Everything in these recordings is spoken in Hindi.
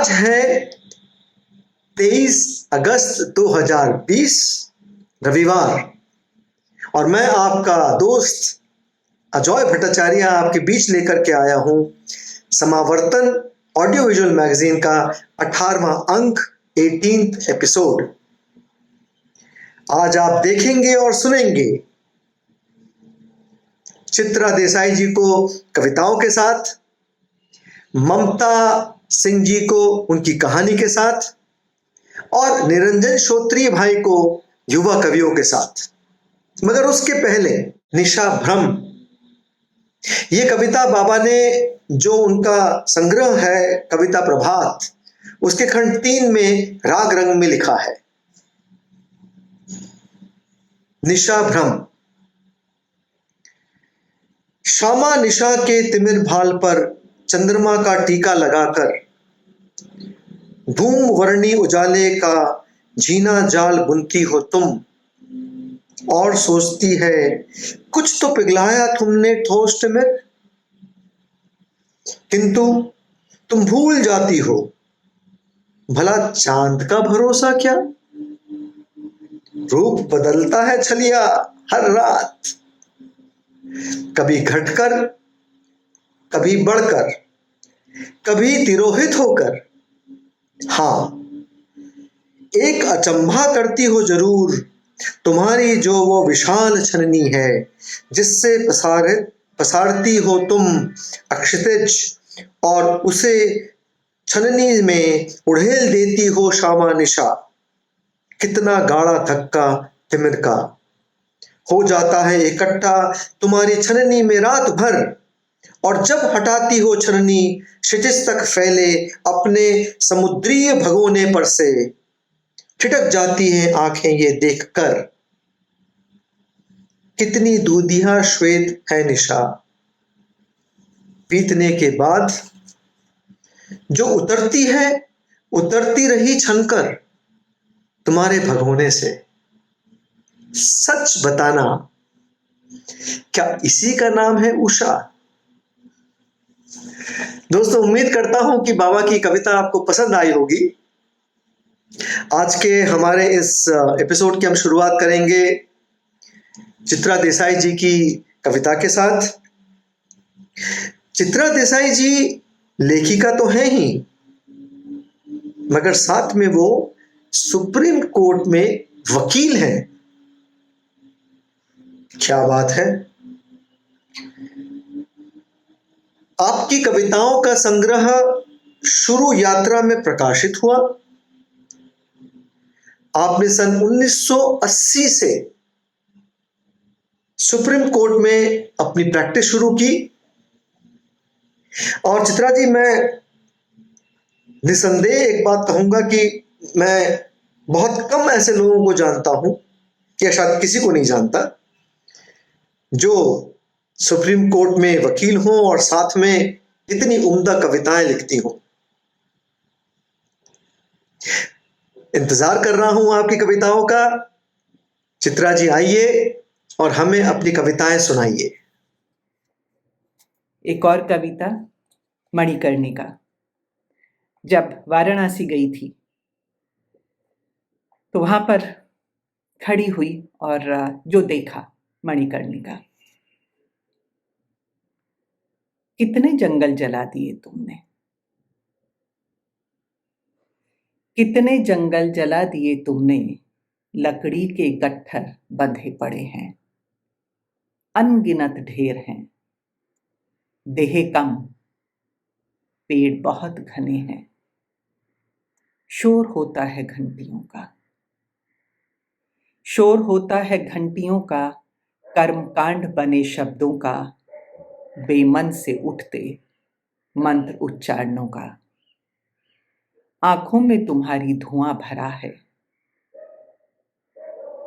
आज है 23 अगस्त 2020 रविवार, और मैं आपका दोस्त अजय भट्टाचार्य आपके बीच लेकर के आया हूं समावर्तन ऑडियो विजुअल मैगजीन का 18वां अंक, 18th एपिसोड। आज आप देखेंगे और सुनेंगे चित्रा देसाई जी को कविताओं के साथ, ममता सिंह जी को उनकी कहानी के साथ, और निरंजन श्रोत्रिय भाई को युवा कवियों के साथ। मगर उसके पहले निशा भ्रम, ये कविता बाबा ने जो उनका संग्रह है कविता प्रभात, उसके खंड 3 में राग रंग में लिखा है। निशा भ्रम। श्यामा निशा के तिमिर भाल पर चंद्रमा का टीका लगाकर धूम वर्णी उजाले का जीना जाल बुनती हो तुम, और सोचती है कुछ तो पिघलाया तुमने ठोस में, किंतु तुम भूल जाती हो भला चांद का भरोसा क्या, रूप बदलता है छलिया हर रात, कभी घटकर, कभी बढ़कर, कभी तिरोहित होकर। हाँ, एक अचंभा करती हो जरूर तुम्हारी जो वो विशाल छननी है, जिससे पसारती हो तुम अक्षितिज, और उसे छननी में उड़ेल देती हो श्यामा निशा। कितना गाढ़ा धक्का तिमिर का हो जाता है इकट्ठा तुम्हारी छननी में रात भर, और जब हटाती हो छननी क्षितिज तक फैले अपने समुद्रीय भगोने पर से, ठिठक जाती हैं आंखें ये देखकर। कितनी दूधिया श्वेत है निशा, बीतने के बाद जो उतरती है, उतरती रही छनकर तुम्हारे भगोने से। सच बताना, क्या इसी का नाम है उषा? दोस्तों, उम्मीद करता हूं कि बाबा की कविता आपको पसंद आई होगी। आज के हमारे इस एपिसोड की हम शुरुआत करेंगे चित्रा देसाई जी की कविता के साथ। चित्रा देसाई जी लेखिका तो हैं ही, मगर साथ में वो सुप्रीम कोर्ट में वकील हैं। क्या बात है। आपकी कविताओं का संग्रह शुरू यात्रा में प्रकाशित हुआ। आपने सन 1980 से सुप्रीम कोर्ट में अपनी प्रैक्टिस शुरू की। और चित्रा जी, मैं निसंदेह एक बात कहूंगा कि मैं बहुत कम ऐसे लोगों को जानता हूं, या शायद किसी को नहीं जानता, जो सुप्रीम कोर्ट में वकील हों और साथ में इतनी उम्दा कविताएं लिखती हों। इंतजार कर रहा हूं आपकी कविताओं का। चित्रा जी, आइए और हमें अपनी कविताएं सुनाइए। एक और कविता मणिकर्णिका। जब वाराणसी गई थी तो वहां पर खड़ी हुई और जो देखा मणिकर्णिका। कितने जंगल जला दिए तुमने, कितने जंगल जला दिए तुमने, लकड़ी के गट्ठर बंधे पड़े हैं, अनगिनत ढेर हैं, देह कम, पेड़ बहुत घने हैं, शोर होता है घंटियों का, शोर होता है घंटियों का, कर्मकांड बने शब्दों का, बेमन से उठते मंत्र उच्चारणों का। आंखों में तुम्हारी धुआं भरा है,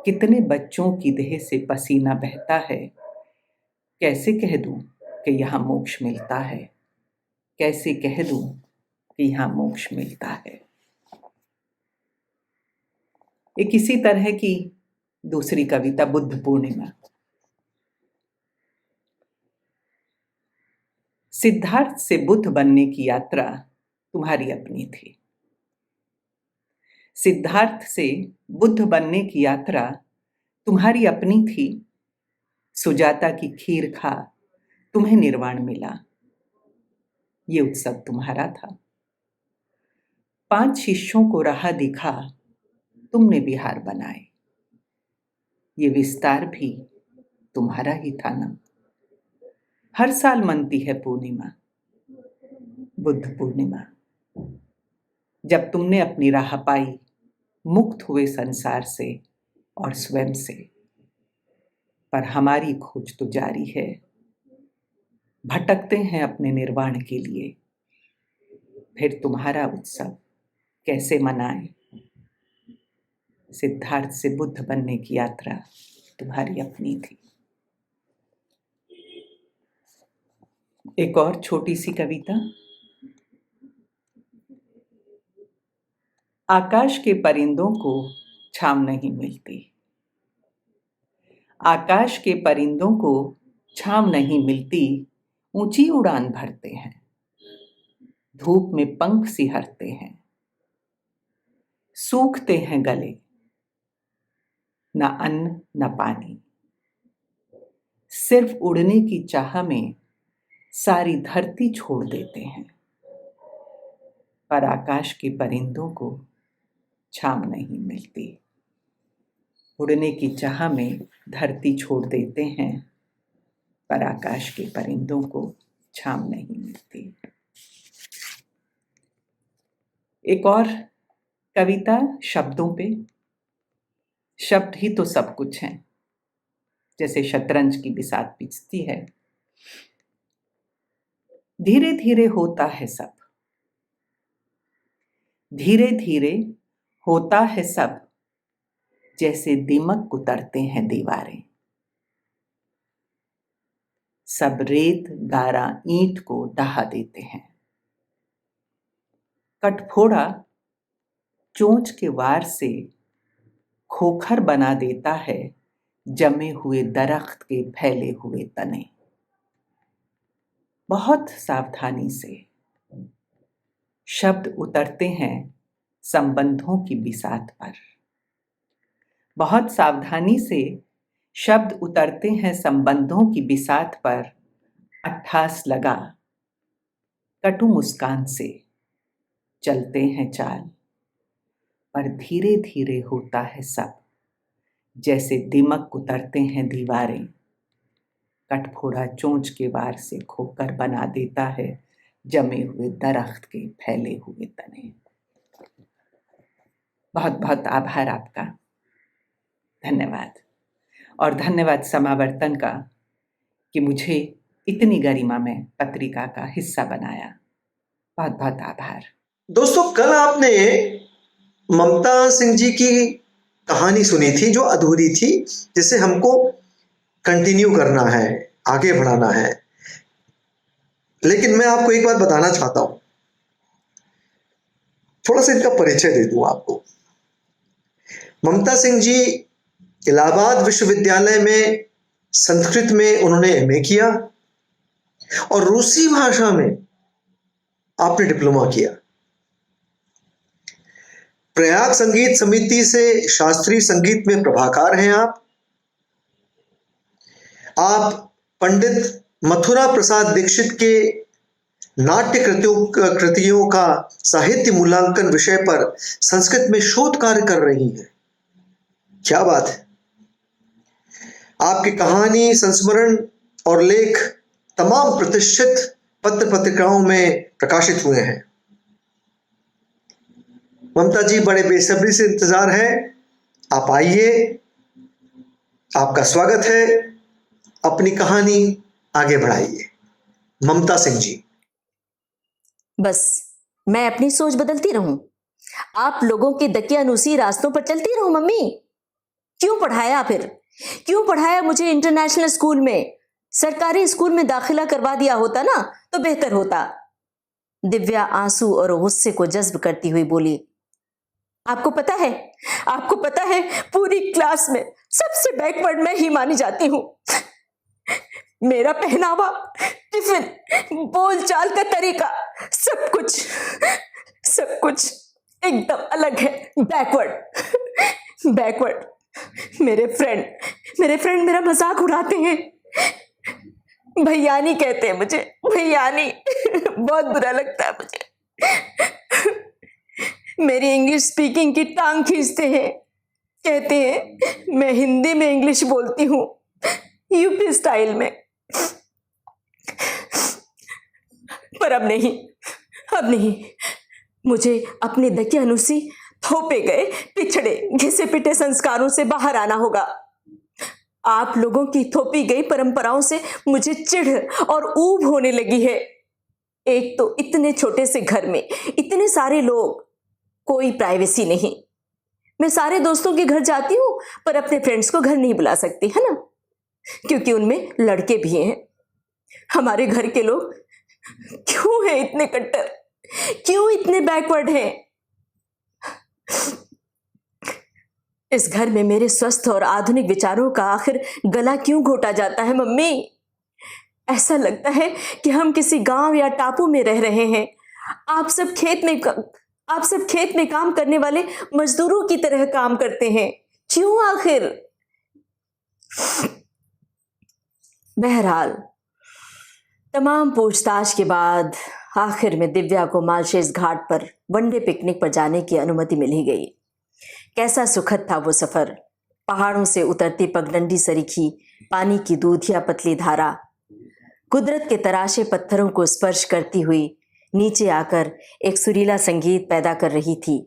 कितने बच्चों की देह से पसीना बहता है। कैसे कह दूं कि यहाँ मोक्ष मिलता है, कैसे कह दूं कि यहाँ मोक्ष मिलता है। एक इसी तरह की दूसरी कविता बुद्ध पूर्णिमा। सिद्धार्थ से बुद्ध बनने की यात्रा तुम्हारी अपनी थी। सिद्धार्थ से बुद्ध बनने की यात्रा तुम्हारी अपनी थी। सुजाता की खीर खा तुम्हें निर्वाण मिला, ये उत्सव तुम्हारा था। 5 शिष्यों को राह दिखा तुमने विहार बनाए, ये विस्तार भी तुम्हारा ही था ना। हर साल मनती है पूर्णिमा, बुद्ध पूर्णिमा, जब तुमने अपनी राह पाई, मुक्त हुए संसार से और स्वयं से। पर हमारी खोज तो जारी है, भटकते हैं अपने निर्वाण के लिए। फिर तुम्हारा उत्सव कैसे मनाएं? सिद्धार्थ से बुद्ध बनने की यात्रा तुम्हारी अपनी थी। एक और छोटी सी कविता। आकाश के परिंदों को छांव नहीं मिलती, आकाश के परिंदों को छांव नहीं मिलती, ऊंची उड़ान भरते हैं, धूप में पंख सिहरते हैं, सूखते हैं गले, न अन्न न पानी, सिर्फ उड़ने की चाह में सारी धरती छोड़ देते हैं। पर आकाश के परिंदों को छांव नहीं मिलती, उड़ने की चाह में धरती छोड़ देते हैं, पर आकाश के परिंदों को छांव नहीं मिलती। एक और कविता शब्दों पे। शब्द ही तो सब कुछ हैं, जैसे शतरंज की बिसात पिचती है। धीरे धीरे होता है सब, धीरे धीरे होता है सब, जैसे दीमक कुतरते हैं दीवारें। सब रेत गारा ईंट को ढहा देते हैं, कटफोड़ा चोंच के वार से खोखर बना देता है जमे हुए दरख्त के फैले हुए तने। बहुत सावधानी से शब्द उतरते हैं संबंधों की बिसात पर, बहुत सावधानी से शब्द उतरते हैं संबंधों की बिसात पर। अट्ठास लगा कटु मुस्कान से चलते हैं चाल, पर धीरे धीरे होता है सब, जैसे दीमक उतरते हैं दीवारें। कटफोड़ा चोंच के वार से खोकर बना देता है जमे हुए दरख्त के फैले हुए तने। बहुत बहुत आभार आपका, धन्यवाद। और धन्यवाद समावर्तन का कि मुझे इतनी गरिमा में पत्रिका का हिस्सा बनाया। बहुत बहुत आभार। दोस्तों, कल आपने ममता सिंह जी की कहानी सुनी थी जो अधूरी थी, जिसे हमको कंटिन्यू करना है, आगे बढ़ाना है। लेकिन मैं आपको एक बात बताना चाहता हूं, थोड़ा सा इनका परिचय दे दूं आपको। ममता सिंह जी इलाहाबाद विश्वविद्यालय में संस्कृत में उन्होंने एमए किया और रूसी भाषा में आपने डिप्लोमा किया। प्रयाग संगीत समिति से शास्त्रीय संगीत में प्रभाकार हैं आप पंडित मथुरा प्रसाद दीक्षित के नाट्य कृतियों का साहित्य मूल्यांकन विषय पर संस्कृत में शोध कार्य कर रही हैं। क्या बात है। आपकी कहानी, संस्मरण और लेख तमाम प्रतिष्ठित पत्र पत्रिकाओं में प्रकाशित हुए हैं। ममता जी, बड़े बेसब्री से इंतजार है, आप आइए, आपका स्वागत है, अपनी कहानी आगे बढ़ाइए। ममता सिंह जी। बस मैं अपनी सोच बदलती रहूं, आप लोगों के दकियानूसी रास्तों पर चलती रहूं। मम्मी, क्यों पढ़ाया फिर? क्यों पढ़ाया मुझे इंटरनेशनल स्कूल में? सरकारी स्कूल में दाखिला करवा दिया होता ना तो बेहतर होता। दिव्या आंसू और गुस्से को जज्ब करती हुई बोली, आपको पता है पूरी क्लास में सबसे बैकवर्ड मैं ही मानी जाती हूं। मेरा पहनावा, टिफिन, बोलचाल का तरीका, सब कुछ एकदम अलग है, बैकवर्ड बैकवर्ड। मेरे फ्रेंड मेरा मजाक उड़ाते हैं, भैयानी कहते हैं मुझे, भैयानी। बहुत बुरा लगता है मुझे। मेरी इंग्लिश स्पीकिंग की टांग खींचते हैं, कहते हैं मैं हिंदी में इंग्लिश बोलती हूँ, यूपी स्टाइल में। पर अब नहीं, मुझे अपने दकियानुसी थोपे गए पिछड़े घिसे पिटे संस्कारों से बाहर आना होगा। आप लोगों की थोपी गई परंपराओं से मुझे चिढ़ और ऊब होने लगी है। एक तो इतने छोटे से घर में इतने सारे लोग, कोई प्राइवेसी नहीं। मैं सारे दोस्तों के घर जाती हूँ पर अपने फ्रेंड्स को घर नहीं बुला सकती, है ना, क्योंकि उनमें लड़के भी हैं। हमारे घर के लोग क्यों हैं इतने कट्टर, क्यों इतने बैकवर्ड हैं? इस घर में मेरे स्वस्थ और आधुनिक विचारों का आखिर गला क्यों घोटा जाता है मम्मी? ऐसा लगता है कि हम किसी गांव या टापू में रह रहे हैं। आप सब खेत में काम करने वाले मजदूरों की तरह काम करते हैं, क्यों आखिर? बहरहाल तमाम पूछताछ के बाद आखिर में दिव्या को मालशेज घाट पर वनडे पिकनिक पर जाने की अनुमति मिल ही गई। कैसा सुखद था वो सफर। पहाड़ों से उतरती पगडंडी सरीखी पानी की दूधिया पतली धारा कुदरत के तराशे पत्थरों को स्पर्श करती हुई नीचे आकर एक सुरीला संगीत पैदा कर रही थी।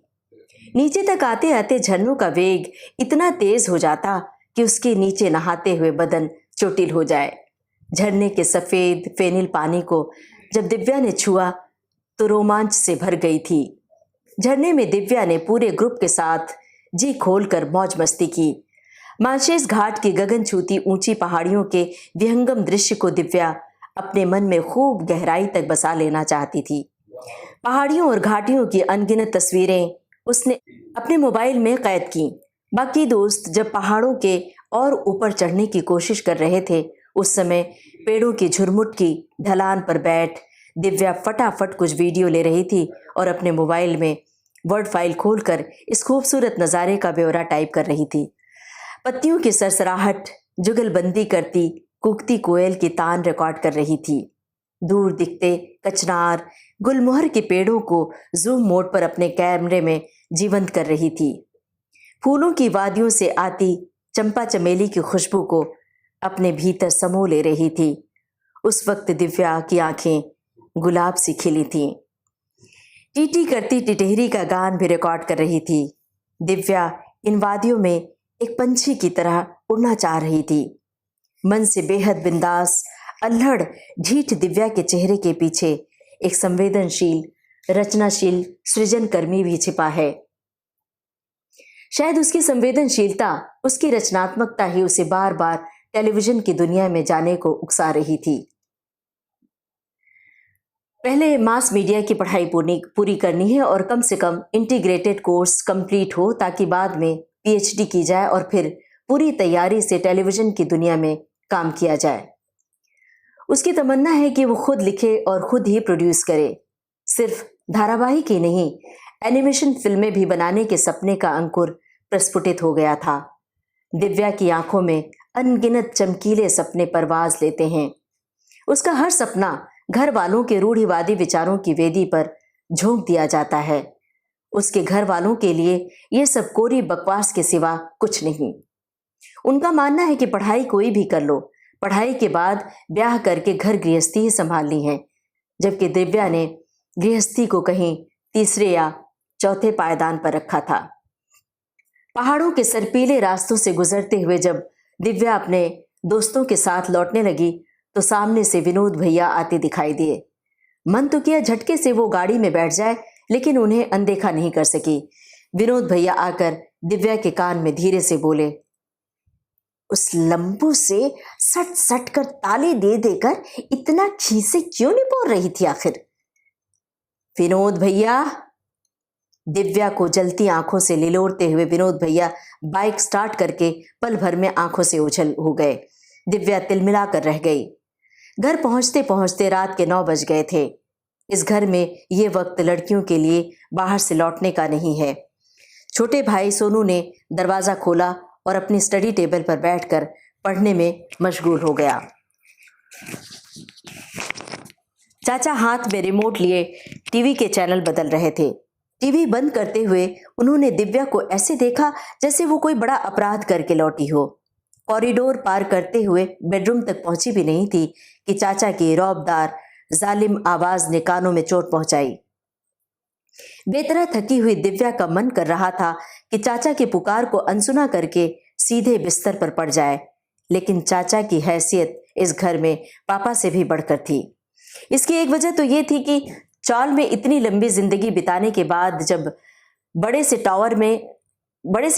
नीचे तक आते आते झरनों का वेग इतना तेज हो जाता कि उसके नीचे नहाते हुए बदन चोटिल हो जाए। झरने के सफेद फेनिल पानी को जब दिव्या ने छुआ तो रोमांच से भर गई थी। झरने में दिव्या ने पूरे ग्रुप के साथ जी खोलकर मौज मस्ती की। मालशेज घाट की गगन छूती ऊंची पहाड़ियों के विहंगम दृश्य को दिव्या अपने मन में खूब गहराई तक बसा लेना चाहती थी। पहाड़ियों और घाटियों की अनगिनत तस्वीरें उसने अपने मोबाइल में कैद की। बाकी दोस्त जब पहाड़ों के और ऊपर चढ़ने की कोशिश कर रहे थे, उस समय पेड़ों की झुरमुट की ढलान पर बैठ दिव्या फटाफट कुछ वीडियो ले रही थी और अपने मोबाइल में वर्ड फाइल खोलकर इस खूबसूरत नज़ारे का ब्यौरा टाइप कर रही थी। पत्तियों की सरसराहट जुगलबंदी करती कूकती कोयल की तान रिकॉर्ड कर रही थी। दूर दिखते कचनार गुलमोहर के पेड़ों को जूम मोड पर अपने कैमरे में जीवंत कर रही थी। फूलों की वादियों से आती चंपा चमेली की खुशबू को अपने भीतर समो ले रही थी। उस वक्त दिव्या की आंखें गुलाब सी खिली थीं। टीटी करती टिटहरी का गान भी रिकॉर्ड कर रही थी। दिव्या इन वादियों में एक पंछी की तरह उड़ना चाह रही थी। मन से बेहद बिंदास अल्हड़ ढीठ दिव्या के चेहरे के पीछे एक संवेदनशील रचनाशील सृजनकर्मी भी छिपा है। शायद उसकी संवेदनशीलता, उसकी रचनात्मकता ही उसे बार बार टेलीविजन की दुनिया में जाने को उकसा रही थी। पहले मास मीडिया की पढ़ाई पूरी करनी है और कम से कम इंटीग्रेटेड कोर्स कंप्लीट हो, ताकि बाद में पीएचडी की जाए और फिर पूरी तैयारी से टेलीविजन की दुनिया में काम किया जाए। उसकी तमन्ना है कि वो खुद लिखे और खुद ही प्रोड्यूस करे। सिर्फ धारावाहिक ही नहीं, एनिमेशन फिल्में भी बनाने के सपने का अंकुर प्रस्फुटित हो गया था। दिव्या की आंखों में अनगिनत चमकीले सपने परवाज लेते हैं। उसका हर सपना घर वालों के रूढ़िवादी विचारों की वेदी पर झोंक दिया जाता है। उसके घर वालों के लिए ये सब कोरी बकवास के सिवा कुछ नहीं। उनका मानना है कि पढ़ाई कोई भी कर लो, पढ़ाई के बाद ब्याह करके घर गृहस्थी ही संभालनी है, जबकि दिव्या ने गृहस्थी को कहीं तीसरे या चौथे पायदान पर रखा था। पहाड़ों के सर्पीले रास्तों से गुजरते हुए जब दिव्या अपने दोस्तों के साथ लौटने लगी तो सामने से विनोद भैया आते दिखाई दिए। मन तो किया झटके से वो गाड़ी में बैठ जाए, लेकिन उन्हें अनदेखा नहीं कर सकी। विनोद भैया आकर दिव्या के कान में धीरे से बोले, उस लंबू से सट सट कर ताली दे देकर इतना खीसे क्यों निपोर रही थी आखिर? विनोद भैया। दिव्या को जलती आंखों से लिलोड़ते हुए विनोद भैया बाइक स्टार्ट करके पल भर में आंखों से ओझल हो गए। दिव्या तिलमिला कर रह गई। घर पहुंचते पहुंचते रात के 9 बज गए थे। इस घर में ये वक्त लड़कियों के लिए बाहर से लौटने का नहीं है। छोटे भाई सोनू ने दरवाजा खोला और अपनी स्टडी टेबल पर बैठकर पढ़ने में मशगूल हो गया। चाचा हाथ में रिमोट लिए टीवी के चैनल बदल रहे थे। टीवी बंद करते हुए उन्होंने दिव्या को ऐसे देखा जैसे वो कोई बड़ा अपराध करके लौटी हो। कॉरिडोर पार करते हुए बेडरूम तक पहुंची भी नहीं थी कि चाचा की रौबदार जालिम आवाज ने कानों में चोट पहुंचाई। बेतरह थकी हुई दिव्या का मन कर रहा था कि चाचा की पुकार को अनसुना करके सीधे बिस्तर पर पड़ जाए, लेकिन चाचा की हैसियत इस घर में पापा से भी बढ़कर थी। इसकी एक वजह तो ये थी कि चौल में इतनी लंबी जिंदगी बिताने के बाद जब बड़े से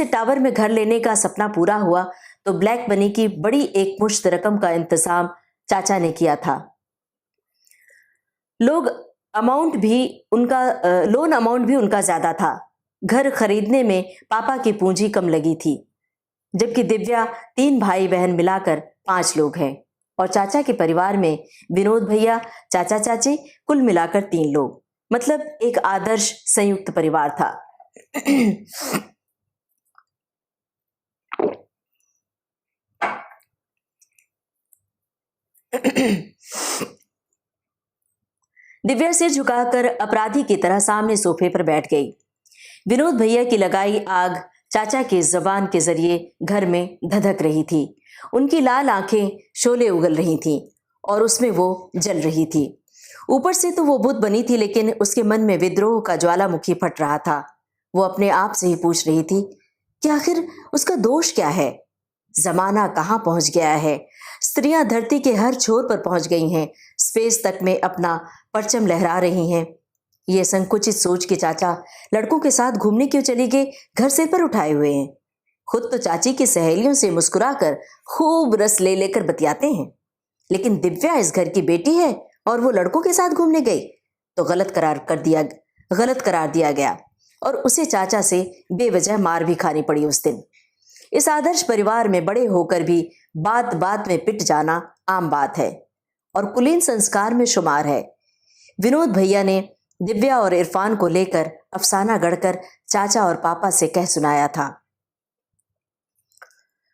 टावर में घर लेने का सपना पूरा हुआ तो ब्लैक मनी की बड़ी एक मुश्त रकम का इंतजाम चाचा ने किया था। लोन अमाउंट भी उनका ज्यादा था। घर खरीदने में पापा की पूंजी कम लगी थी, जबकि दिव्या 3 भाई बहन मिलाकर 5 लोग हैं और चाचा के परिवार में विनोद भैया, चाचा चाची कुल मिलाकर 3 लोग, मतलब एक आदर्श संयुक्त परिवार था। दिव्या सिर झुकाकर अपराधी की तरह सामने सोफे पर बैठ गई। विनोद भैया की लगाई आग चाचा की जबान के जरिए घर में धधक रही थी। उनकी लाल आंखें शोले उगल रही थीं और उसमें वो जल रही थी। ऊपर से तो वो बुत बनी थी, लेकिन उसके मन में विद्रोह का ज्वालामुखी फट रहा था। वो अपने आप से ही पूछ रही थी कि आखिर उसका दोष क्या है। जमाना कहाँ पहुंच गया है। स्त्रियां धरती के हर छोर पर पहुंच गई हैं, स्पेस तक में अपना परचम लहरा रही हैं। ये संकुचित सोच के चाचा लड़कों के साथ घूमने क्यों चली गई, घर सिर पर उठाए हुए हैं। खुद तो चाची की सहेलियों से मुस्कुराकर खूब रस ले लेकर बतियाते हैं, लेकिन दिव्या इस घर की बेटी है और वो लड़कों के साथ घूमने गई तो गलत करार दिया गया और उसे चाचा से बेवजह मार भी खानी पड़ी उस दिन। इस आदर्श परिवार में बड़े होकर भी बात बात में पिट जाना आम बात है और कुलीन संस्कार में शुमार है। विनोद भैया ने दिव्या और इरफान को लेकर अफसाना गढ़कर चाचा और पापा से कह सुनाया था।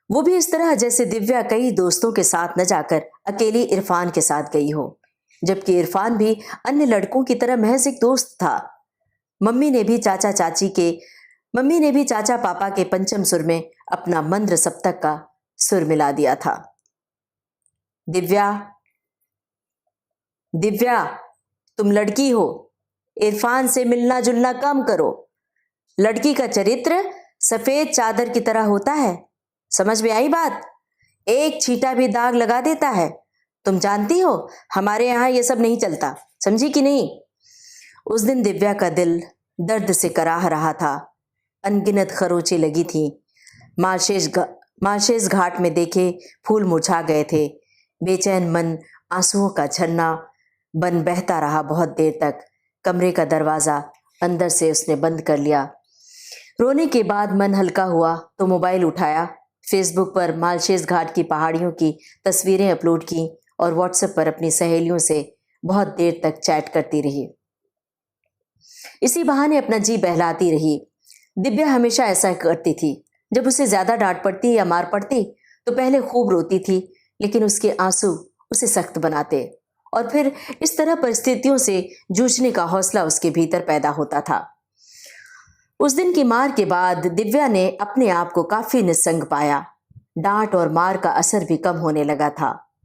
वो भी इस तरह जैसे दिव्या कई दोस्तों के साथ न जाकर अकेली इरफान के साथ गई हो, जबकि इरफान भी अन्य लड़कों की तरह महज एक दोस्त था। मम्मी ने भी चाचा पापा के पंचम सुर में अपना मंद्र सप्तक का सुर मिला दिया था। दिव्या तुम लड़की हो, इरफान से मिलना जुलना कम करो। लड़की का चरित्र सफेद चादर की तरह होता है, समझ में आई बात? एक छींटा भी दाग लगा देता है। तुम जानती हो हमारे यहाँ ये सब नहीं चलता, समझी कि नहीं? उस दिन दिव्या का दिल दर्द से कराह रहा था। अनगिनत खरोंचें लगी थी। मालशेज घाट में देखे फूल मुरझा गए थे। बेचैन मन आंसुओं का झरना बन बहता रहा बहुत देर तक। कमरे का दरवाजा अंदर से उसने बंद कर लिया। रोने के बाद मन हल्का हुआ तो मोबाइल उठाया, फेसबुक पर मालशेज घाट की पहाड़ियों की तस्वीरें अपलोड की और व्हाट्सएप पर अपनी सहेलियों से बहुत देर तक चैट करती रही। इसी बहाने अपना जी बहलाती रही। दिव्या हमेशा ऐसा करती थी। जब उसे ज्यादा डांट पड़ती या मार पड़ती तो पहले खूब रोती थी, लेकिन उसके आंसू उसे सख्त बनाते और फिर इस तरह परिस्थितियों से जूझने का हौसला उसके भीतर पैदा होता था। उस दिन की मार के बाद दिव्या ने अपने आप को काफी निस्संग पाया। डांट और मार का असर भी कम होने लगा था।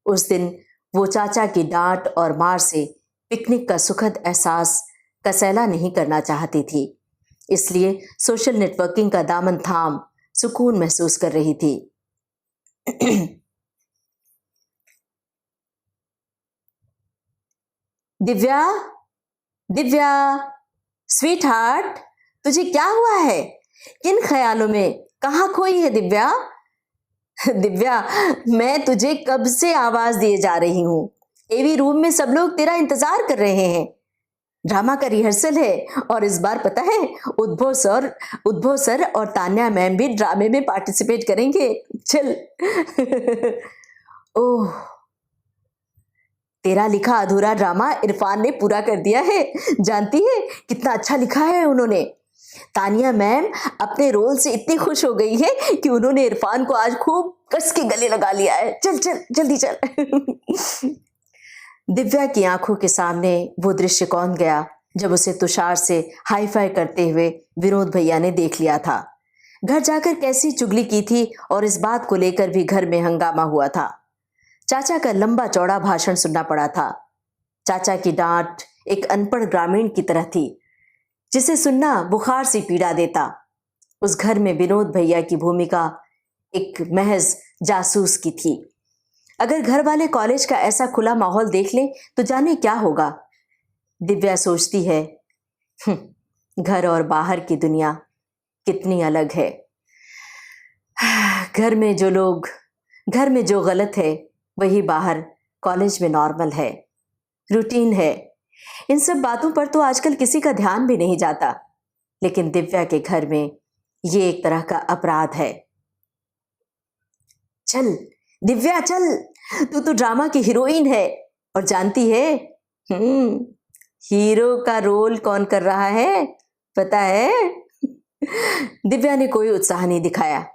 उस दिन वो चाचा की डांट और मार से पिकनिक का सुखद एहसास कसैला नहीं करना चाहती थी, इसलिए सोशल नेटवर्किंग का दामन थाम सुकून महसूस कर रही थी। दिव्या स्वीट हार्ट, तुझे क्या हुआ है? किन ख्यालों में कहाँ खोई है दिव्या? दिव्या मैं तुझे कब से आवाज दिए जा रही हूँ। एवी रूम में सब लोग तेरा इंतजार कर रहे हैं। ड्रामा का रिहर्सल है और इस बार पता है उद्भव सर और तान्या मैम भी ड्रामे में पार्टिसिपेट करेंगे। चल। ओह तेरा लिखा अधूरा ड्रामा इरफान ने पूरा कर दिया है। जानती है कितना अच्छा लिखा है उन्होंने। तानिया मैम अपने रोल से इतनी खुश हो गई है कि उन्होंने इरफान को आज खूब कस के गले लगा लिया है। चल चल जल्दी चल। दिव्या की आंखों के सामने वो दृश्य कौन गया जब उसे तुषार से हाई फाई करते हुए विनोद भैया ने देख लिया था। घर जाकर कैसी चुगली की थी और इस बात को लेकर भी घर में हंगामा हुआ था। चाचा का लंबा चौड़ा भाषण सुनना पड़ा था। चाचा की डांट एक अनपढ़ ग्रामीण की तरह थी जिसे सुनना बुखार से पीड़ा देता। उस घर में विनोद भैया की भूमिका एक महज जासूस की थी। अगर घर वाले कॉलेज का ऐसा खुला माहौल देख लें तो जाने क्या होगा। दिव्या सोचती है, घर और बाहर की दुनिया कितनी अलग है। घर में जो गलत है वही बाहर कॉलेज में नॉर्मल है, रूटीन है। इन सब बातों पर तो आजकल किसी का ध्यान भी नहीं जाता, लेकिन दिव्या के घर में ये एक तरह का अपराध है। चल दिव्या चल, तू तो ड्रामा की हीरोइन है और जानती है हीरो का रोल कौन कर रहा है पता है? दिव्या ने कोई उत्साह नहीं दिखाया।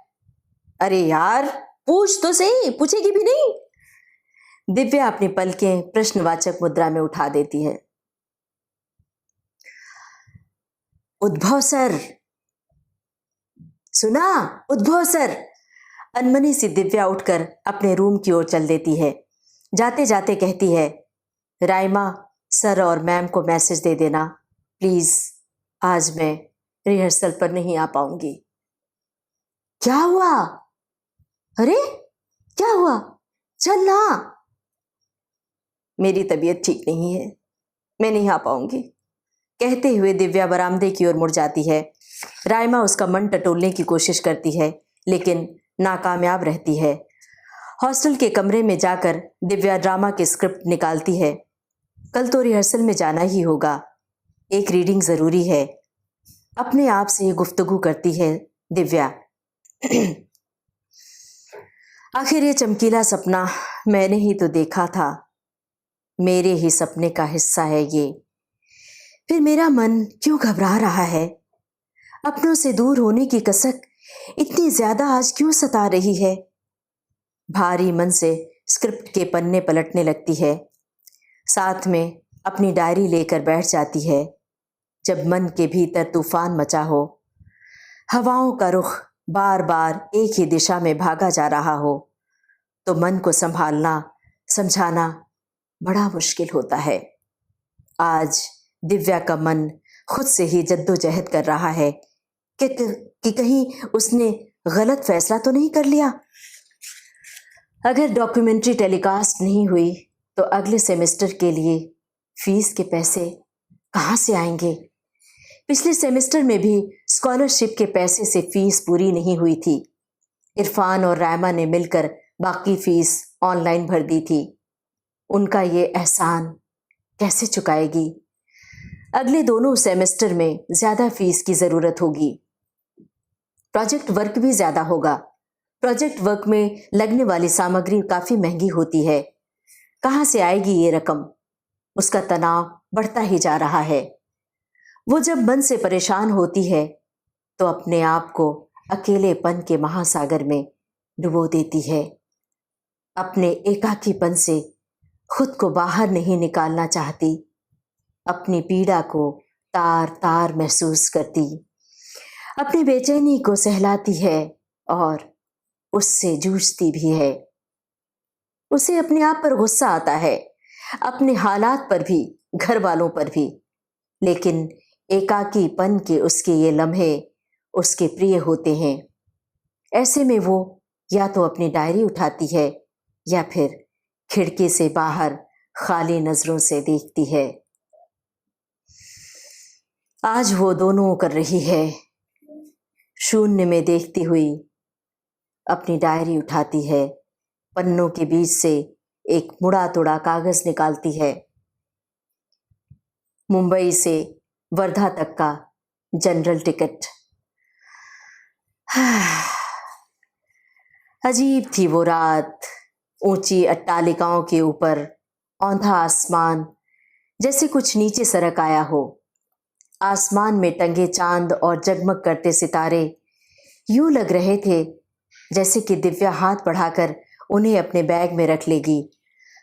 अरे यार पूछ तो सही, पूछेगी भी नहीं। दिव्या अपनी पलकें प्रश्नवाचक मुद्रा में उठा देती है। उद्भव सर, सुना उद्भव सर। अनमनी सी दिव्या उठकर अपने रूम की ओर चल देती है। जाते जाते कहती है, राइमा सर और मैम को मैसेज दे देना प्लीज, आज मैं रिहर्सल पर नहीं आ पाऊंगी। क्या हुआ? अरे क्या हुआ? चल ना। मेरी तबीयत ठीक नहीं है, मैं नहीं आ पाऊंगी। कहते हुए दिव्या बरामदे की ओर मुड़ जाती है। राइमा उसका मन टटोलने की कोशिश करती है लेकिन नाकामयाब रहती है। हॉस्टल के कमरे में जाकर दिव्या ड्रामा की स्क्रिप्ट निकालती है। कल तो रिहर्सल में जाना ही होगा, एक रीडिंग जरूरी है। अपने आप से गुफ्तगू करती है दिव्या। आखिर ये चमकीला सपना मैंने ही तो देखा था, मेरे ही सपने का हिस्सा है ये। फिर मेरा मन क्यों घबरा रहा है? अपनों से दूर होने की कसक इतनी ज्यादा आज क्यों सता रही है? भारी मन से स्क्रिप्ट के पन्ने पलटने लगती है। साथ में अपनी डायरी लेकर बैठ जाती है। जब मन के भीतर तूफान मचा हो, हवाओं का रुख बार बार एक ही दिशा में भागा जा रहा हो, तो मन को संभालना समझाना बड़ा मुश्किल होता है। आज दिव्या का मन खुद से ही जद्दोजहद कर रहा है कि कहीं उसने गलत फैसला तो नहीं कर लिया। अगर डॉक्यूमेंट्री टेलीकास्ट नहीं हुई तो अगले सेमेस्टर के लिए फीस के पैसे कहाँ से आएंगे? पिछले सेमेस्टर में भी स्कॉलरशिप के पैसे से फीस पूरी नहीं हुई थी। इरफान और रायमा ने मिलकर बाकी फीस ऑनलाइन भर दी थी। उनका ये एहसान कैसे चुकाएगी? अगले दोनों सेमेस्टर में ज्यादा फीस की जरूरत होगी। प्रोजेक्ट वर्क भी ज्यादा होगा। प्रोजेक्ट वर्क में लगने वाली सामग्री काफी महंगी होती है। कहाँ से आएगी ये रकम? उसका तनाव बढ़ता ही जा रहा है। वो जब मन से परेशान होती है तो अपने आप को अकेलेपन के महासागर में डुबो देती है। अपने एकाकीपन से खुद को बाहर नहीं निकालना चाहती। अपनी पीड़ा को तार तार महसूस करती, अपनी बेचैनी को सहलाती है और उससे जूझती भी है। उसे अपने आप पर गुस्सा आता है, अपने हालात पर भी, घर वालों पर भी। लेकिन एकाकीपन के उसके ये लम्हे उसके प्रिय होते हैं। ऐसे में वो या तो अपनी डायरी उठाती है या फिर खिड़की से बाहर खाली नजरों से देखती है। आज वो दोनों कर रही है। शून्य में देखती हुई अपनी डायरी उठाती है, पन्नों के बीच से एक मुड़ा तोड़ा कागज निकालती है। मुंबई से वर्धा तक का जनरल टिकट। अजीब थी वो रात। ऊंची अट्टालिकाओं के ऊपर औंधा आसमान जैसे कुछ नीचे सरक आया हो। आसमान में टंगे चांद और जगमग करते सितारे यूं लग रहे थे जैसे कि दिव्या हाथ बढ़ाकर उन्हें अपने बैग में रख लेगी।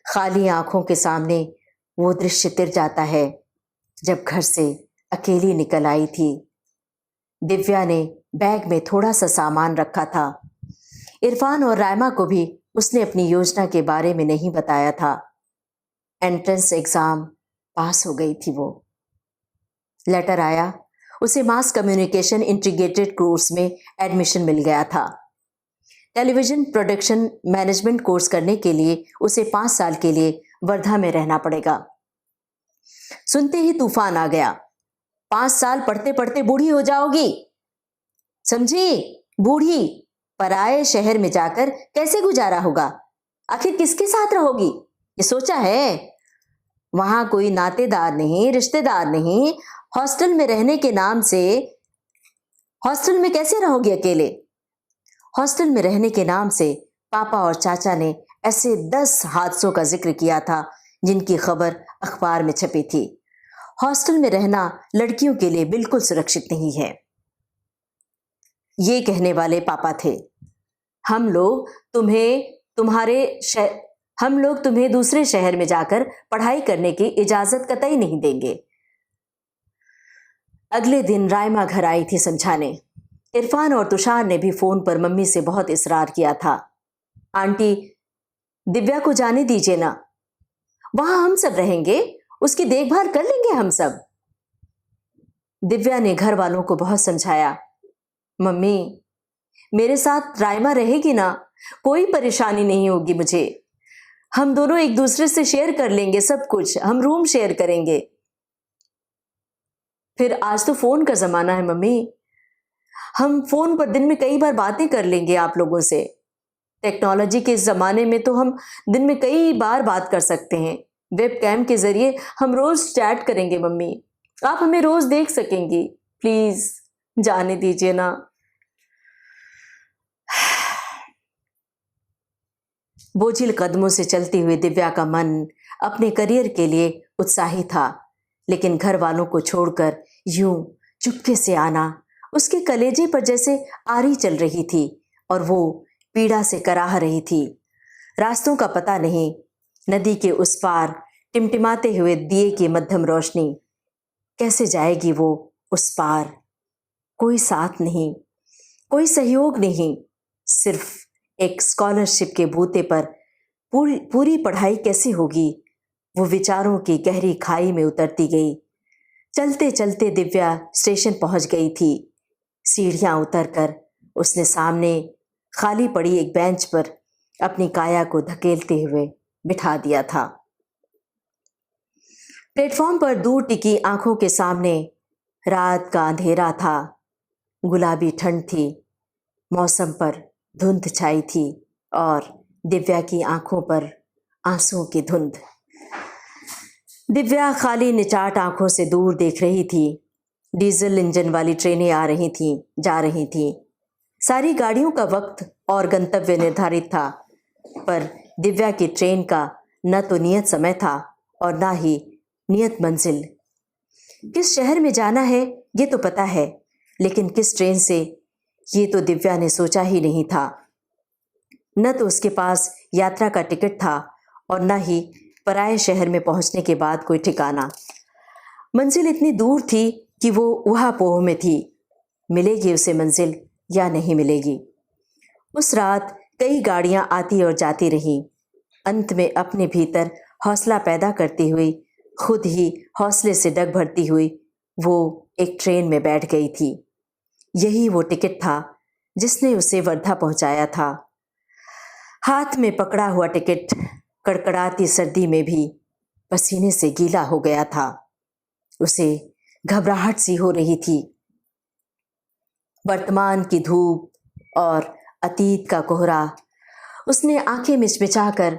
खाली आंखों के सामने वो दृश्य तिर जाता है जब घर से अकेली निकल आई थी। दिव्या ने बैग में थोड़ा सा सामान रखा था। इरफान और रायमा को भी उसने अपनी योजना के बारे में नहीं बताया था। एंट्रेंस एग्जाम पास हो गई थी वो। लेटर आया, उसे मास कम्युनिकेशन इंटीग्रेटेड कोर्स में एडमिशन मिल गया था। टेलीविजन प्रोडक्शन मैनेजमेंट कोर्स करने के लिए उसे 5 साल के लिए वर्धा में रहना पड़ेगा। सुनते ही तूफान आ गया। 5 साल पढ़ते पढ़ते बूढ़ी हो जाओगी, समझी? बूढ़ी पराये शहर में जाकर कैसे गुजारा होगा? आखिर किसके साथ रहोगी? ये सोचा है? वहां कोई नातेदार नहीं, रिश्तेदार नहीं। हॉस्टल में रहने के नाम से हॉस्टल में कैसे रहोगी अकेले? हॉस्टल में रहने के नाम से पापा और चाचा ने ऐसे 10 हादसों का जिक्र किया था जिनकी खबर अखबार में छपी थी। हॉस्टल में रहना लड़कियों के लिए बिल्कुल सुरक्षित नहीं है, ये कहने वाले पापा थे। हम लोग तुम्हें दूसरे शहर में जाकर पढ़ाई करने की इजाजत कतई नहीं देंगे। अगले दिन रायमा घर आई थी समझाने। इरफान और तुषार ने भी फोन पर मम्मी से बहुत इसरार किया था। आंटी, दिव्या को जाने दीजिए ना, वहां हम सब रहेंगे, उसकी देखभाल कर लेंगे हम सब। दिव्या ने घर वालों को बहुत समझाया। मम्मी, मेरे साथ रायमा रहेगी ना, कोई परेशानी नहीं होगी मुझे। हम दोनों एक दूसरे से शेयर कर लेंगे सब कुछ, हम रूम शेयर करेंगे। फिर आज तो फोन का जमाना है मम्मी, हम फोन पर दिन में कई बार बातें कर लेंगे आप लोगों से। टेक्नोलॉजी के इस जमाने में तो हम दिन में कई बार बात कर सकते हैं। वेब कैम के जरिए हम रोज चैट करेंगे मम्मी, आप हमें रोज देख सकेंगी। प्लीज जाने दीजिए ना। बोझिल कदमों से चलती हुई दिव्या का मन अपने करियर के लिए उत्साही था, लेकिन घर वालों को छोड़कर यूं चुपके से आना उसके कलेजे पर जैसे आरी चल रही थी और वो पीड़ा से कराह रही थी। रास्तों का पता नहीं, नदी के उस पार टिमटिमाते हुए दिए की मध्यम रोशनी, कैसे जाएगी वो उस पार? कोई साथ नहीं, कोई सहयोग नहीं, सिर्फ एक स्कॉलरशिप के बूते पर पूरी पढ़ाई कैसे होगी? वो विचारों की गहरी खाई में उतरती गई। चलते चलते दिव्या स्टेशन पहुंच गई थी। सीढ़ियां उतरकर उसने सामने खाली पड़ी एक बेंच पर अपनी काया को धकेलते हुए बिठा दिया था। प्लेटफॉर्म पर दूर टिकी आंखों के सामने रात का अंधेरा था। गुलाबी ठंड थी, मौसम पर धुंध छाई थी और दिव्या की आंखों पर आंसुओं की धुंध। दिव्या खाली निचाट आंखों से दूर देख रही थी। डीजल इंजन वाली ट्रेनें आ रही थीं, जा रही थीं। सारी गाड़ियों का वक्त और गंतव्य निर्धारित था, पर दिव्या की ट्रेन का न तो नियत समय था और ना ही नियत मंजिल। किस शहर में जाना है ये तो पता है, लेकिन किस ट्रेन से ये तो दिव्या ने सोचा ही नहीं था। न तो उसके पास यात्रा का टिकट था और न ही पराये शहर में पहुंचने के बाद कोई ठिकाना। मंजिल इतनी दूर थी कि वो ऊहापोह में थी, मिलेगी उसे मंजिल या नहीं मिलेगी। उस रात कई गाड़ियां आती और जाती रहीं। अंत में अपने भीतर हौसला पैदा करती हुई, खुद ही हौसले से डग भरती हुई वो एक ट्रेन में बैठ गई थी। यही वो टिकट था जिसने उसे वर्धा पहुंचाया था। हाथ में पकड़ा हुआ टिकट कड़कड़ाती सर्दी में भी पसीने से गीला हो गया था। उसे घबराहट सी हो रही थी। वर्तमान की धूप और अतीत का कोहरा, उसने आंखें मिचमिचाकर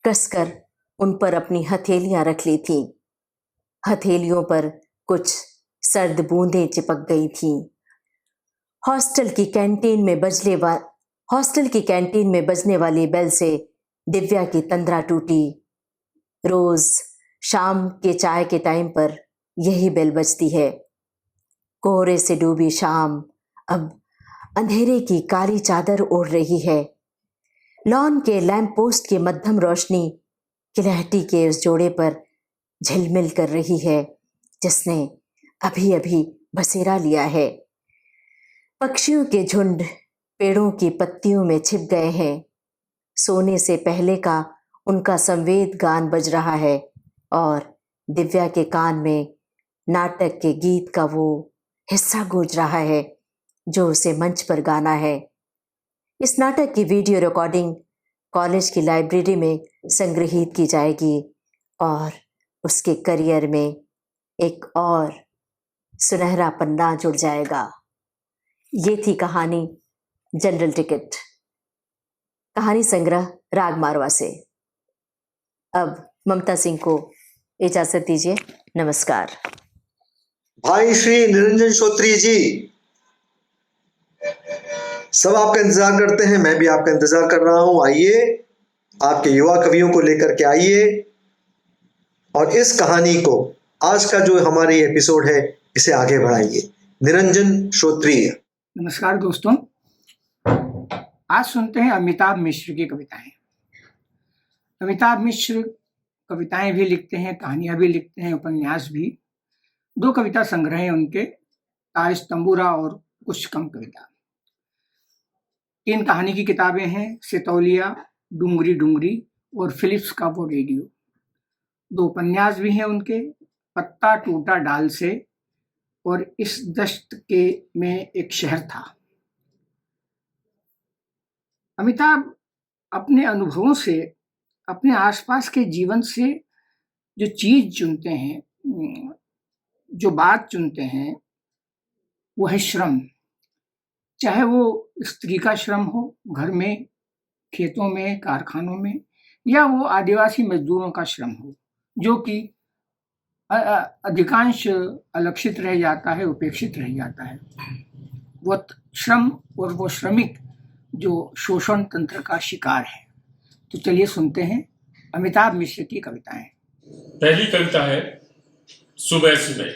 कसकर उन पर अपनी हथेलियां रख ली थीं। हथेलियों पर कुछ सर्द बूंदें चिपक गई थीं। हॉस्टल की कैंटीन में बजने वाली बेल से दिव्या की तंद्रा टूटी। रोज शाम के चाय के टाइम पर यही बेल बजती है। कोहरे से डूबी शाम अब अंधेरे की काली चादर ओढ़ रही है। लॉन के लैंप पोस्ट की मध्यम रोशनी किलहटी के उस जोड़े पर झिलमिल कर रही है जिसने अभी अभी बसेरा लिया है। पक्षियों के झुंड पेड़ों की पत्तियों में छिप गए हैं। सोने से पहले का उनका संवेद गान बज रहा है और दिव्या के कान में नाटक के गीत का वो हिस्सा गूंज रहा है जो उसे मंच पर गाना है। इस नाटक की वीडियो रिकॉर्डिंग कॉलेज की लाइब्रेरी में संग्रहित की जाएगी और उसके करियर में एक और सुनहरा पन्ना जुड़ जाएगा। ये थी कहानी जनरल टिकट, कहानी संग्रह राग मारवा से। अब ममता सिंह को इजाजत दीजिए। नमस्कार। भाई श्री निरंजन श्रोत्री जी, सब आपका इंतजार करते हैं, मैं भी आपका इंतजार कर रहा हूं। आइए, आपके युवा कवियों को लेकर के आइए और इस कहानी को, आज का जो हमारे एपिसोड है, इसे आगे बढ़ाइए। निरंजन श्रोत्री। नमस्कार दोस्तों, आज सुनते हैं अमिताभ मिश्र की कविताएं। अमिताभ मिश्र कविताएं भी लिखते हैं, कहानियां भी लिखते हैं, उपन्यास भी। 2 कविता संग्रह हैं उनके, ताश तंबूरा और कुछ कम कविता। 3 कहानी की किताबें हैं, सितौलिया, डूंगरी डूंगरी और फिलिप्स का वो रेडियो। 2 उपन्यास भी हैं उनके, पत्ता टूटा डाल से और इस दश्त के में एक शहर था। अमिताभ अपने अनुभवों से, अपने आसपास के जीवन से जो चीज चुनते हैं, जो बात चुनते हैं, वो है श्रम। चाहे वो स्त्री का श्रम हो घर में, खेतों में, कारखानों में, या वो आदिवासी मजदूरों का श्रम हो जो कि अधिकांश अलक्षित रह जाता है, उपेक्षित रह जाता है। वो श्रम और वो श्रमिक जो शोषण तंत्र का शिकार है। तो चलिए सुनते हैं अमिताभ मिश्र की कविताएं। पहली कविता है सुबह सुबह।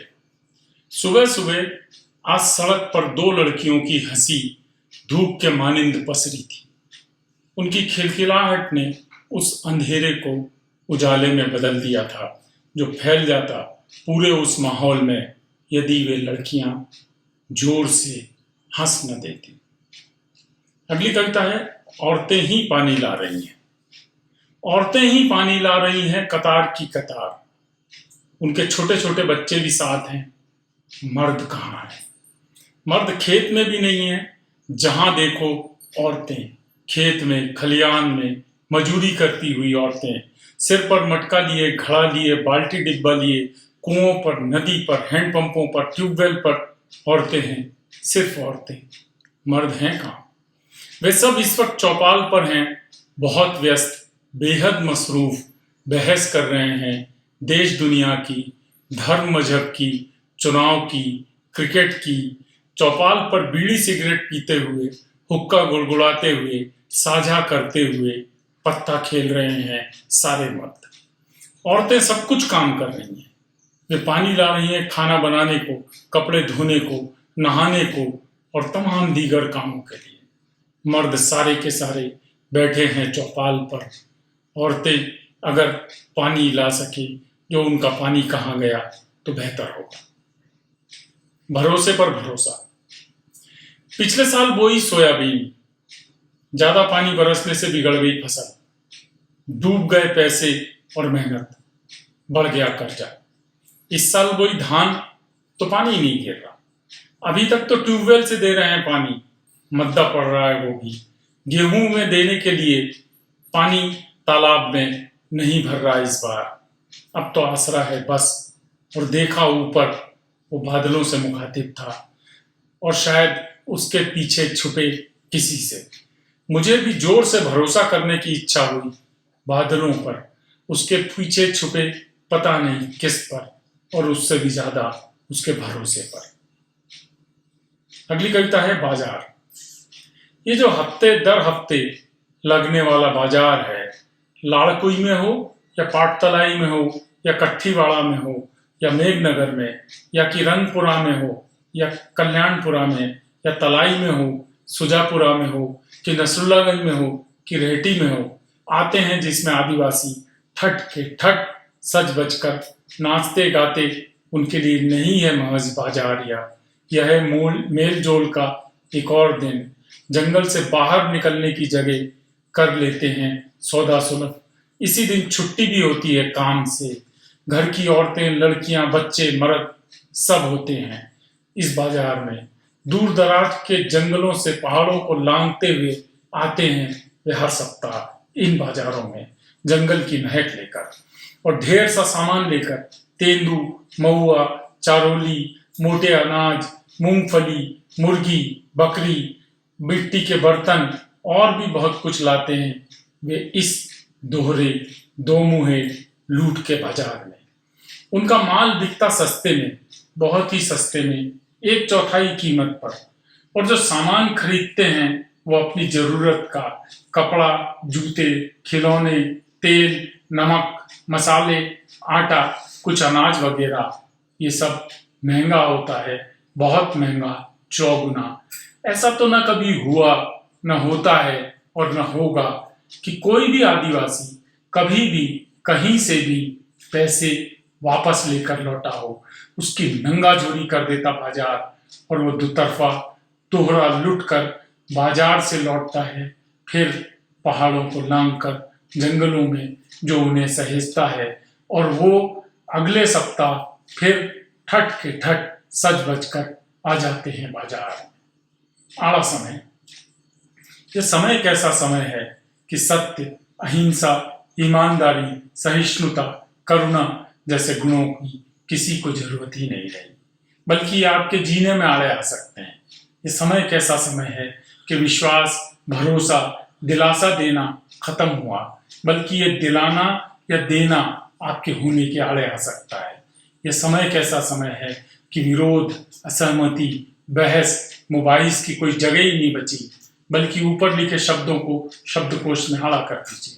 सुबह सुबह आज सड़क पर 2 लड़कियों की हंसी धूप के मानिंद पसरी थी। उनकी खिलखिलाहट ने उस अंधेरे को उजाले में बदल दिया था जो फैल जाता पूरे उस माहौल में यदि वे लड़कियां जोर से हंस न देती। अगली कविता है औरतें ही पानी ला रही हैं। औरतें ही पानी ला रही हैं कतार की कतार। उनके छोटे छोटे बच्चे भी साथ हैं। मर्द कहाँ है? मर्द खेत में भी नहीं है। जहां देखो औरतें, खेत में, खलियान में मजूरी करती हुई औरतें, सिर पर मटका लिए, घड़ा लिए, बाल्टी डिब्बा लिए, कुओं पर, नदी पर, हैंडपंपों पर, ट्यूबवेल पर औरतें हैं, सिर्फ औरतें। मर्द हैं कहाँ? वे सब इस वक्त चौपाल पर हैं, बहुत व्यस्त, बेहद मसरूफ, बहस कर रहे हैं देश दुनिया की, धर्म मजहब की, चुनाव की, क्रिकेट की। चौपाल पर बीड़ी सिगरेट पीते हुए, हुक्का गुड़गुड़ाते हुए, साझा करते हुए पत्ता खेल रहे हैं सारे मर्द। औरतें सब कुछ काम कर रही हैं। वे पानी ला रही हैं खाना बनाने को, कपड़े धोने को, नहाने को और तमाम दीगर कामों के लिए। मर्द सारे के सारे बैठे हैं चौपाल पर। औरतें अगर पानी ला सके, जो उनका पानी कहाँ गया तो बेहतर होगा। भरोसे पर भरोसा। पिछले साल बोई सोयाबीन, ज्यादा पानी बरसने से बिगड़ गई फसल, डूब गए पैसे और मेहनत, बढ़ गया कर्जा। इस साल बोई धान तो पानी नहीं गिर रहा। अभी तक तो ट्यूबवेल से दे रहे हैं पानी, मद्दा पड़ रहा है वो भी। गेहूं में देने के लिए पानी तालाब में नहीं भर रहा इस बार। अब तो आसरा है बस। और देखा ऊपर, वो बादलों से मुखातिब था और शायद उसके पीछे छुपे किसी से। मुझे भी जोर से भरोसा करने की इच्छा हुई बादलों पर, उसके पीछे छुपे पता नहीं किस पर, और उससे भी ज्यादा उसके भरोसे पर। अगली कविता है बाजार। ये जो हफ्ते दर हफ्ते लगने वाला बाजार है, लाड़कुई में हो या पाटतलाई में हो या कट्ठीवाड़ा में हो या मेघनगर में या कि रंगपुरा में हो या कल्याणपुरा में या तलाई में हो, सुजापुरा में हो कि नसरुल्लागंज में हो कि रेहटी में हो, आते हैं जिसमें आदिवासी ठट के ठट सज बज कर नाचते गाते उनके लिए नहीं है महज बाजारिया, यह है मेल जोल का एक और दिन। जंगल से बाहर निकलने की जगह कर लेते हैं सौदा सुलभ। इसी दिन छुट्टी भी होती है काम से। घर की औरतें, लड़कियां, बच्चे, मर्द सब होते हैं इस बाजार में। दूर दराज के जंगलों से पहाड़ों को लांघते हुए आते हैं वे हर सप्ताह इन बाजारों में जंगल की महक लेकर और ढेर सा सामान लेकर। तेंदू, महुआ, चारोली, मोटे अनाज, मूंगफली, मुर्गी, बकरी, मिट्टी के बर्तन और भी बहुत कुछ लाते हैं वे इस दोहरे दो मुहे लूट के बाजार में। उनका माल बिकता सस्ते में, बहुत ही सस्ते में, 1/4 कीमत पर। और जो सामान खरीदते हैं वो अपनी जरूरत का कपड़ा, जूते, खिलौने, तेल, नमक, मसाले, आटा, कुछ अनाज वगैरह, ये सब महंगा होता है, बहुत महंगा, चौगुना। ऐसा तो न कभी हुआ, न होता है और न होगा कि कोई भी आदिवासी कभी भी कहीं से भी पैसे वापस लेकर लौटा हो। उसकी नंगाजोरी कर देता बाजार और वो दुतरफा दोहरा लुट कर बाजार से लौटता है, फिर पहाड़ों को लांघकर जंगलों में जो उन्हें सहेजता है और वो अगले सप्ताह फिर ठट के ठट सज बज कर आ जाते हैं बाजार। आड़ा समय, ये समय कैसा समय है कि सत्य, अहिंसा, ईमानदारी, सहिष्णुता, करुणा जैसे गुणों की किसी को जरूरत ही नहीं रही, बल्कि ये आपके जीने में आड़े आ सकते हैं। ये समय कैसा समय है कि विश्वास, भरोसा, दिलासा देना खत्म हुआ, बल्कि ये दिलाना या देना आपके होने के आड़े आ सकता है। ये समय कैसा समय है कि विरोध, असहमति, बहस, मुबाहिस की कोई जगह ही नहीं बची, बल्कि ऊपर लिखे शब्दों को शब्दकोश में आड़ा कर दीजिए।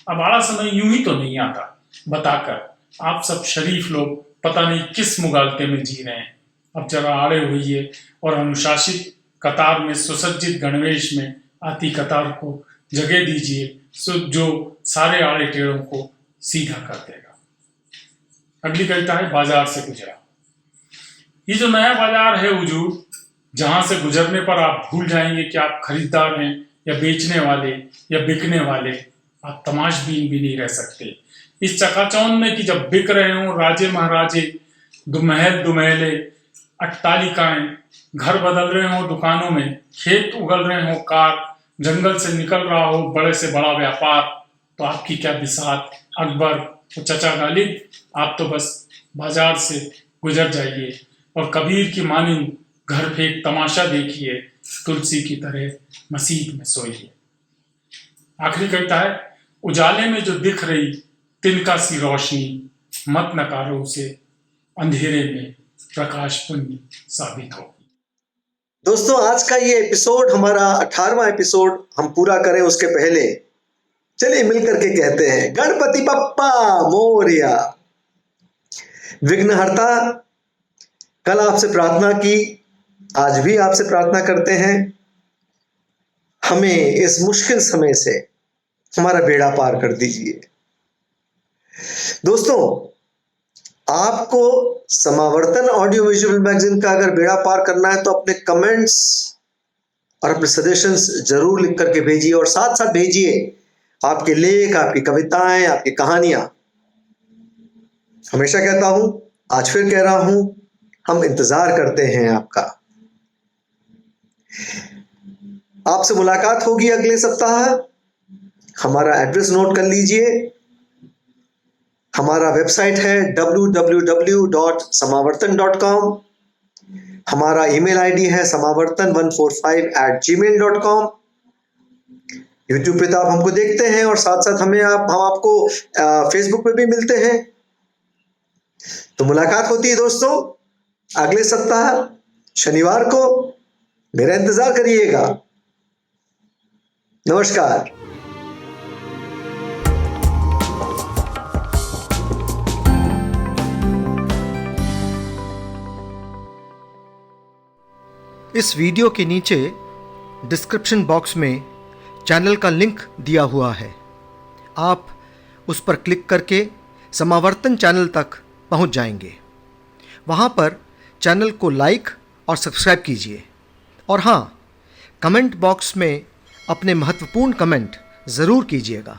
अब आड़ा समय यूं ही तो नहीं आता बताकर आप सब शरीफ लोग पता नहीं किस मुगालते में जी रहे हैं। अब जरा आड़े होइए और अनुशासित कतार में सुसज्जित गणवेश में आती कतार को जगह दीजिए जो सारे आड़े टेढ़ों को सीधा कर देगा। अगली कविता है बाजार से गुजरा। ये जो नया बाजार है हुजूर, जहां से गुजरने पर आप भूल जाएंगे कि आप खरीदार हैं या बेचने वाले या बिकने वाले, आप तमाशबीन भी नहीं रह सकते इस चकाचौंध में कि जब बिक रहे हों राजे महाराजे, दुमहल दुमहले, अट्टालिकाएं, घर बदल रहे हों दुकानों में, खेत उगल रहे हों कार, जंगल से निकल रहा हो बड़े से बड़ा व्यापार, तो आपकी क्या बिसात अकबर और चचा गालिब। आप तो बस बाजार से गुजर जाइए और कबीर की मानिंद घर पे एक तमाशा देखिए, तुलसी की तरह मसीत में सोइए। आखिरी कविता है उजाले में जो दिख रही तिनका सी रोशनी, मत नकारो उसे, अंधेरे में प्रकाश पुण्य साबित हो। दोस्तों, आज का ये एपिसोड हमारा 18वां एपिसोड हम पूरा करें उसके पहले चलिए मिलकर के कहते हैं गणपति बप्पा मोरया। विघ्नहर्ता, कल आपसे प्रार्थना की, आज भी आपसे प्रार्थना करते हैं हमें इस मुश्किल समय से हमारा बेड़ा पार कर दीजिए। दोस्तों, आपको समावर्तन ऑडियो विजुअल मैगजीन का अगर बेड़ा पार करना है तो अपने कमेंट्स और अपने सजेशंस जरूर लिख करके भेजिए और साथ साथ भेजिए आपके लेख, आपकी कविताएं, आपकी कहानियां। हमेशा कहता हूं, आज फिर कह रहा हूं, हम इंतजार करते हैं आपका। आपसे मुलाकात होगी अगले सप्ताह। हमारा एड्रेस नोट कर लीजिए। हमारा वेबसाइट है www.samavartan.com। हमारा ईमेल आईडी है samavartan145@gmail.com। यूट्यूब पे तो आप हमको देखते हैं और साथ साथ हम आपको फेसबुक पे भी मिलते हैं। तो मुलाकात होती है दोस्तों अगले सप्ताह शनिवार को। मेरा इंतजार करिएगा। नमस्कार। इस वीडियो के नीचे डिस्क्रिप्शन बॉक्स में चैनल का लिंक दिया हुआ है। आप उस पर क्लिक करके समावर्तन चैनल तक पहुंच जाएंगे। वहां पर चैनल को लाइक और सब्सक्राइब कीजिए। और हाँ, कमेंट बॉक्स में अपने महत्वपूर्ण कमेंट ज़रूर कीजिएगा।